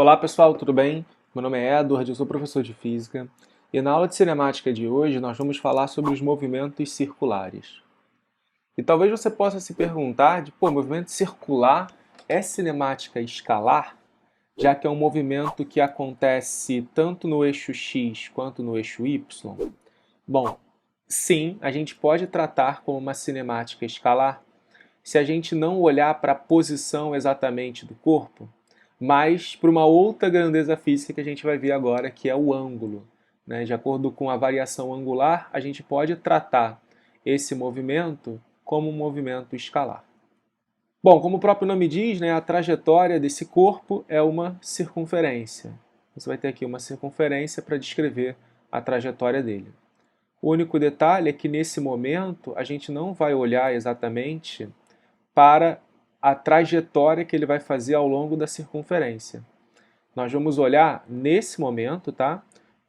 Olá pessoal, tudo bem? Meu nome é Edward, eu sou professor de Física e na aula de cinemática de hoje nós vamos falar sobre os movimentos circulares. E talvez você possa se perguntar movimento circular é cinemática escalar? Já que é um movimento que acontece tanto no eixo X quanto no eixo Y? Bom, sim, a gente pode tratar como uma cinemática escalar se a gente não olhar para a posição exatamente do corpo, mas para uma outra grandeza física que a gente vai ver agora, que é o ângulo. Né? De acordo com a variação angular, a gente pode tratar esse movimento como um movimento escalar. Bom, como o próprio nome diz, né, a trajetória desse corpo é uma circunferência. Você vai ter aqui uma circunferência para descrever a trajetória dele. O único detalhe é que nesse momento a gente não vai olhar exatamente para a trajetória que ele vai fazer ao longo da circunferência. Nós vamos olhar, nesse momento, tá,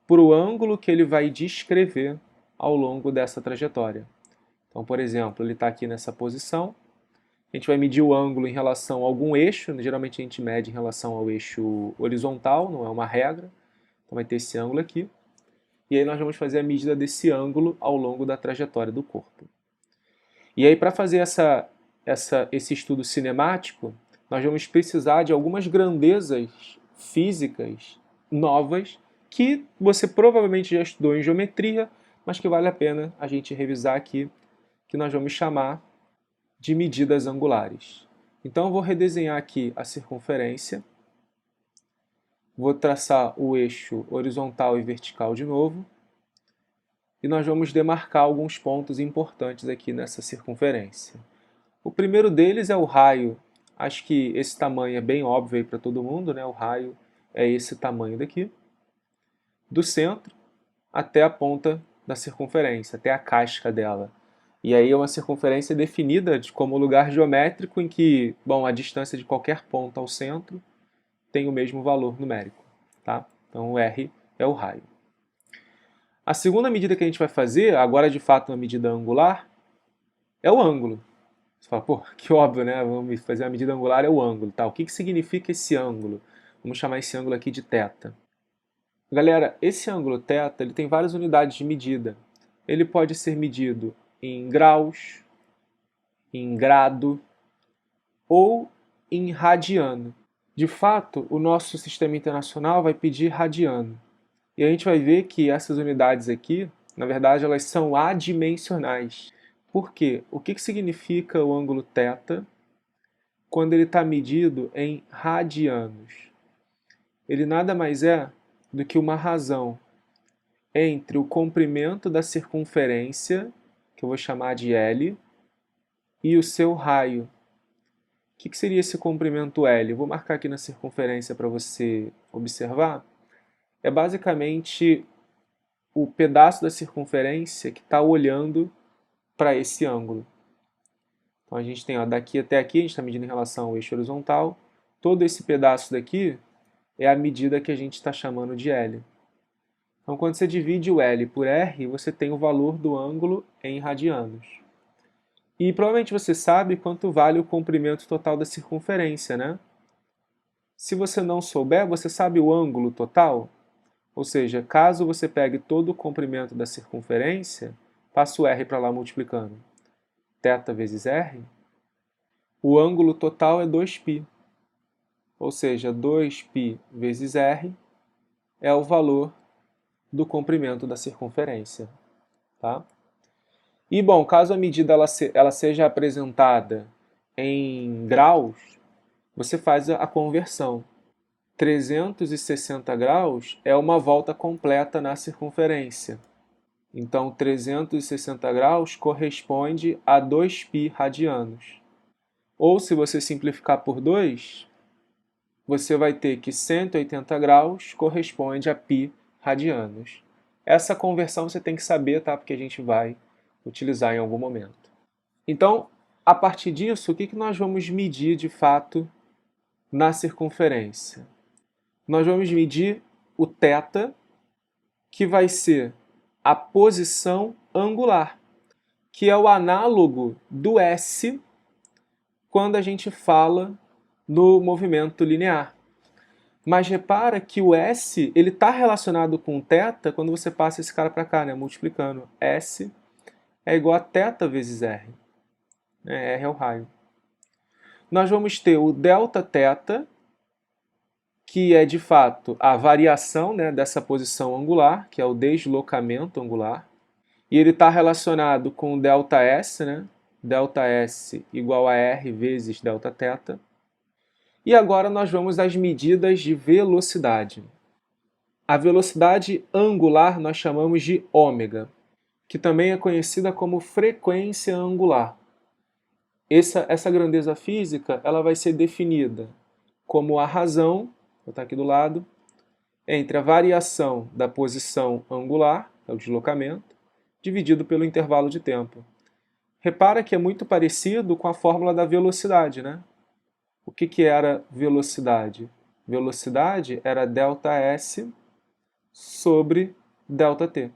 para o ângulo que ele vai descrever ao longo dessa trajetória. Então, por exemplo, ele está aqui nessa posição, a gente vai medir o ângulo em relação a algum eixo, geralmente a gente mede em relação ao eixo horizontal, não é uma regra, então vai ter esse ângulo aqui, e aí nós vamos fazer a medida desse ângulo ao longo da trajetória do corpo. E aí, para fazer esse estudo cinemático, nós vamos precisar de algumas grandezas físicas novas que você provavelmente já estudou em geometria, mas que vale a pena a gente revisar aqui, que nós vamos chamar de medidas angulares. Então, eu vou redesenhar aqui a circunferência, vou traçar o eixo horizontal e vertical de novo, e nós vamos demarcar alguns pontos importantes aqui nessa circunferência. O primeiro deles é o raio. Acho que esse tamanho é bem óbvio aí para todo mundo, né? O raio é esse tamanho daqui, do centro até a ponta da circunferência, até a casca dela. E aí é uma circunferência definida como lugar geométrico em que, bom, a distância de qualquer ponto ao centro tem o mesmo valor numérico, tá? Então o R é o raio. A segunda medida que a gente vai fazer, agora de fato uma medida angular, é o ângulo. Você fala, pô, que óbvio, né? Vamos fazer a medida angular é o ângulo. Tá? O que significa esse ângulo? Vamos chamar esse ângulo aqui de θ. Galera, esse ângulo θ ele tem várias unidades de medida. Ele pode ser medido em graus, em grado ou em radiano. De fato, o nosso sistema internacional vai pedir radiano. E a gente vai ver que essas unidades aqui, na verdade, elas são adimensionais. Por quê? O que significa o ângulo θ quando ele está medido em radianos? Ele nada mais é do que uma razão entre o comprimento da circunferência, que eu vou chamar de L, e o seu raio. O que seria esse comprimento L? Eu vou marcar aqui na circunferência para você observar. É basicamente o pedaço da circunferência que está olhando para esse ângulo. Então a gente tem, ó, daqui até aqui, a gente está medindo em relação ao eixo horizontal. Todo esse pedaço daqui é a medida que a gente está chamando de L. Então quando você divide o L por R, você tem o valor do ângulo em radianos. E provavelmente você sabe quanto vale o comprimento total da circunferência, né? Se você não souber, você sabe o ângulo total? Ou seja, caso você pegue todo o comprimento da circunferência, passa o R para lá multiplicando. Θ vezes R, o ângulo total é 2π. Ou seja, 2π vezes R é o valor do comprimento da circunferência. Tá? E, bom, caso a medida ela seja apresentada em graus, você faz a conversão. 360 graus é uma volta completa na circunferência. Então, 360 graus corresponde a 2π radianos. Ou, se você simplificar por 2, você vai ter que 180 graus corresponde a π radianos. Essa conversão você tem que saber, tá? Porque a gente vai utilizar em algum momento. Então, a partir disso, o que nós vamos medir de fato na circunferência? Nós vamos medir o θ, que vai ser a posição angular, que é o análogo do S quando a gente fala no movimento linear. Mas repara que o S ele está relacionado com o θ quando você passa esse cara para cá, né? Multiplicando. S é igual a θ vezes R. R é o raio. Nós vamos ter o Δθ, que é de fato a variação, né, dessa posição angular, que é o deslocamento angular. E ele está relacionado com o ΔS, né? ΔS igual a R vezes Δθ. E agora nós vamos às medidas de velocidade. A velocidade angular nós chamamos de ômega, que também é conhecida como frequência angular. Essa grandeza física ela vai ser definida como a razão, vou botar aqui do lado, entre a variação da posição angular, é o deslocamento, dividido pelo intervalo de tempo. Repara que é muito parecido com a fórmula da velocidade, né? O que era velocidade? Velocidade era ΔS sobre ΔT.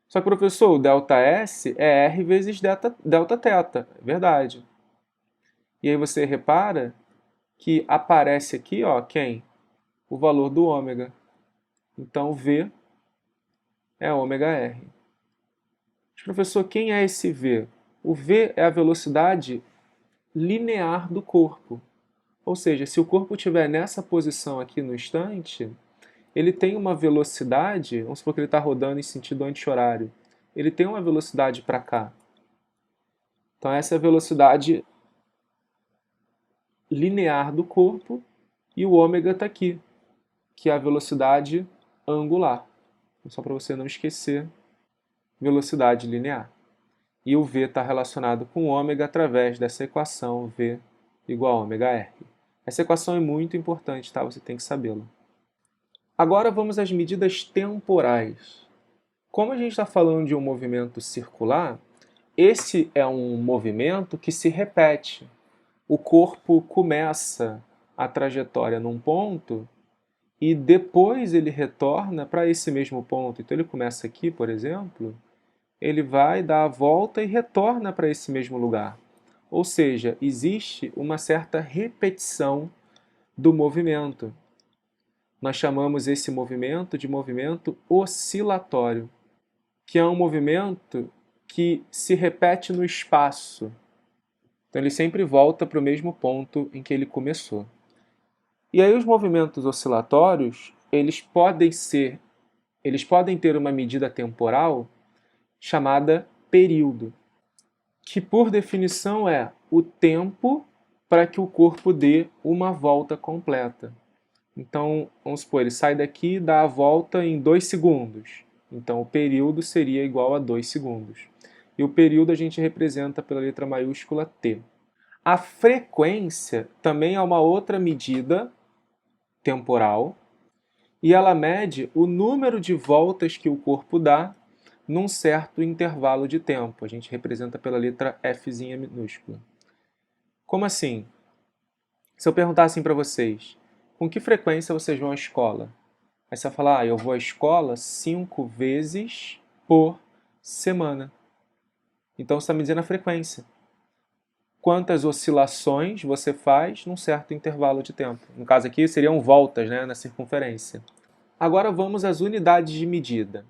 Só que, professor, o ΔS é R vezes Δθ, é verdade. E aí você repara que aparece aqui, ó, quem? O valor do ômega. Então, V é ômega R. Mas, professor, quem é esse V? O V é a velocidade linear do corpo. Ou seja, se o corpo estiver nessa posição aqui no instante, ele tem uma velocidade, vamos supor que ele está rodando em sentido anti-horário, ele tem uma velocidade para cá. Então essa é a velocidade linear do corpo e o ômega está aqui, que é a velocidade angular. Só para você não esquecer, velocidade linear. E o V está relacionado com o ômega através dessa equação V igual a ômega R. Essa equação é muito importante, tá? Você tem que sabê-la. Agora vamos às medidas temporais. Como a gente está falando de um movimento circular, esse é um movimento que se repete. O corpo começa a trajetória num ponto e depois ele retorna para esse mesmo ponto. Então ele começa aqui, por exemplo, ele vai dar a volta e retorna para esse mesmo lugar. Ou seja, existe uma certa repetição do movimento. Nós chamamos esse movimento de movimento oscilatório, que é um movimento que se repete no espaço. Então ele sempre volta para o mesmo ponto em que ele começou. E aí os movimentos oscilatórios, eles podem ter uma medida temporal chamada período, que por definição é o tempo para que o corpo dê uma volta completa. Então, vamos supor, ele sai daqui e dá a volta em 2 segundos. Então, o período seria igual a 2 segundos. E o período a gente representa pela letra maiúscula T. A frequência também é uma outra medida temporal e ela mede o número de voltas que o corpo dá num certo intervalo de tempo. A gente representa pela letra Fzinha minúscula. Como assim? Se eu perguntar assim para vocês, com que frequência vocês vão à escola? Aí você vai falar, eu vou à escola 5 vezes por semana. Então você está medindo a frequência. Quantas oscilações você faz num certo intervalo de tempo. No caso aqui seriam voltas, né, na circunferência. Agora vamos às unidades de medida.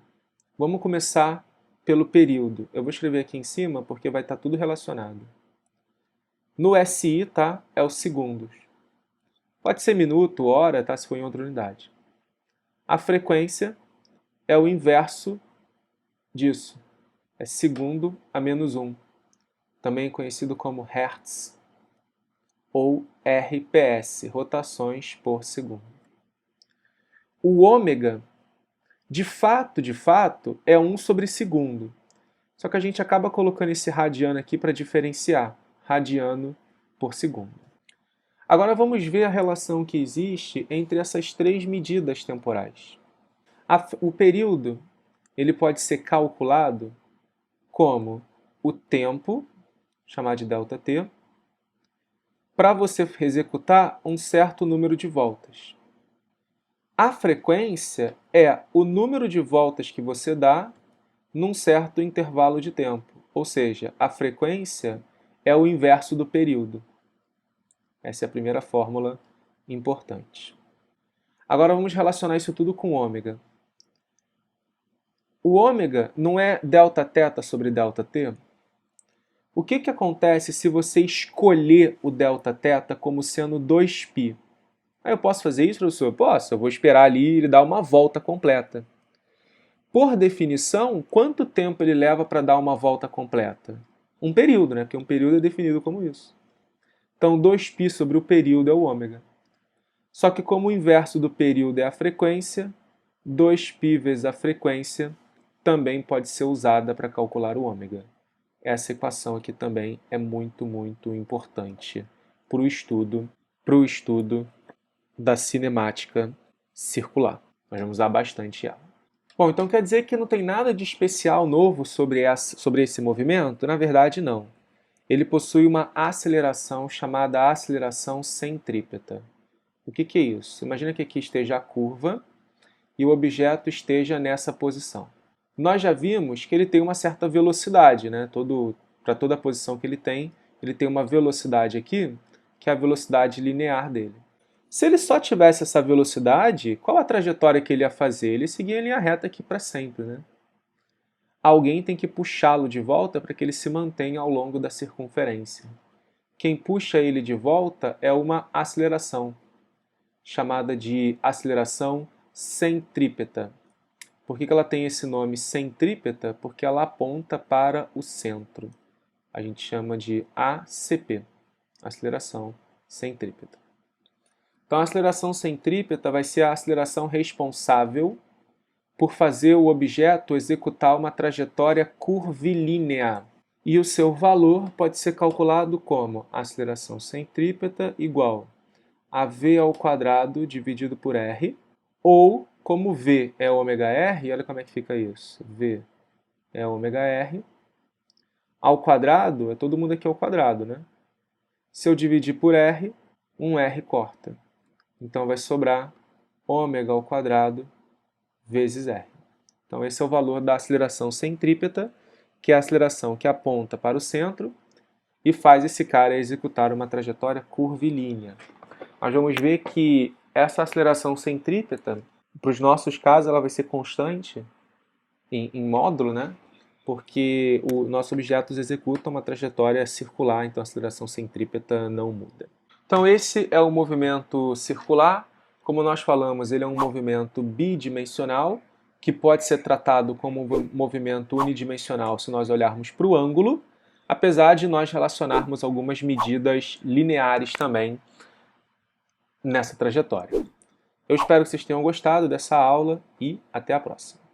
Vamos começar pelo período. Eu vou escrever aqui em cima porque vai estar tudo relacionado. No SI, tá? É os segundos. Pode ser minuto, hora, tá? Se for em outra unidade. A frequência é o inverso disso. É segundo a menos 1. Também conhecido como Hertz ou RPS, rotações por segundo. O ômega, de fato, é 1 sobre segundo. Só que a gente acaba colocando esse radiano aqui para diferenciar. Radiano por segundo. Agora vamos ver a relação que existe entre essas 3 medidas temporais. O período ele pode ser calculado como o tempo, chamado de ΔT, para você executar um certo número de voltas. A frequência é o número de voltas que você dá num certo intervalo de tempo. Ou seja, a frequência é o inverso do período. Essa é a primeira fórmula importante. Agora vamos relacionar isso tudo com ômega. O ômega não é Δθ sobre ΔT? O que acontece se você escolher o Δθ como sendo 2π? Aí eu posso fazer isso, professor? Posso, eu vou esperar ali ele dar uma volta completa. Por definição, quanto tempo ele leva para dar uma volta completa? Um período, né? Porque um período é definido como isso. Então 2π sobre o período é o ômega. Só que como o inverso do período é a frequência, 2π vezes a frequência também pode ser usada para calcular o ômega. Essa equação aqui também é muito, muito importante para o estudo da cinemática circular. Nós vamos usar bastante ela. Bom, então quer dizer que não tem nada de especial novo sobre esse movimento? Na verdade, não. Ele possui uma aceleração chamada aceleração centrípeta. O que é isso? Imagina que aqui esteja a curva e o objeto esteja nessa posição. Nós já vimos que ele tem uma certa velocidade, né? Para toda a posição que ele tem uma velocidade aqui, que é a velocidade linear dele. Se ele só tivesse essa velocidade, qual a trajetória que ele ia fazer? Ele seguia em linha reta aqui para sempre, né? Alguém tem que puxá-lo de volta para que ele se mantenha ao longo da circunferência. Quem puxa ele de volta é uma aceleração, chamada de aceleração centrípeta. Por que ela tem esse nome centrípeta? Porque ela aponta para o centro. A gente chama de ACP, aceleração centrípeta. Então a aceleração centrípeta vai ser a aceleração responsável por fazer o objeto executar uma trajetória curvilínea. E o seu valor pode ser calculado como aceleração centrípeta igual a v ao quadrado dividido por r, ou como v é ômega r, olha como é que fica isso. V é ômega r, ao quadrado, é todo mundo aqui ao quadrado, né? Se eu dividir por r, um r corta. Então vai sobrar ômega ao quadrado vezes r. Então esse é o valor da aceleração centrípeta, que é a aceleração que aponta para o centro e faz esse cara executar uma trajetória curvilínea. Nós vamos ver que essa aceleração centrípeta, para os nossos casos, ela vai ser constante em módulo, né? Porque o nosso objeto executa uma trajetória circular, então a aceleração centrípeta não muda. Então esse é o movimento circular. Como nós falamos, ele é um movimento bidimensional, que pode ser tratado como um movimento unidimensional se nós olharmos para o ângulo, apesar de nós relacionarmos algumas medidas lineares também nessa trajetória. Eu espero que vocês tenham gostado dessa aula e até a próxima.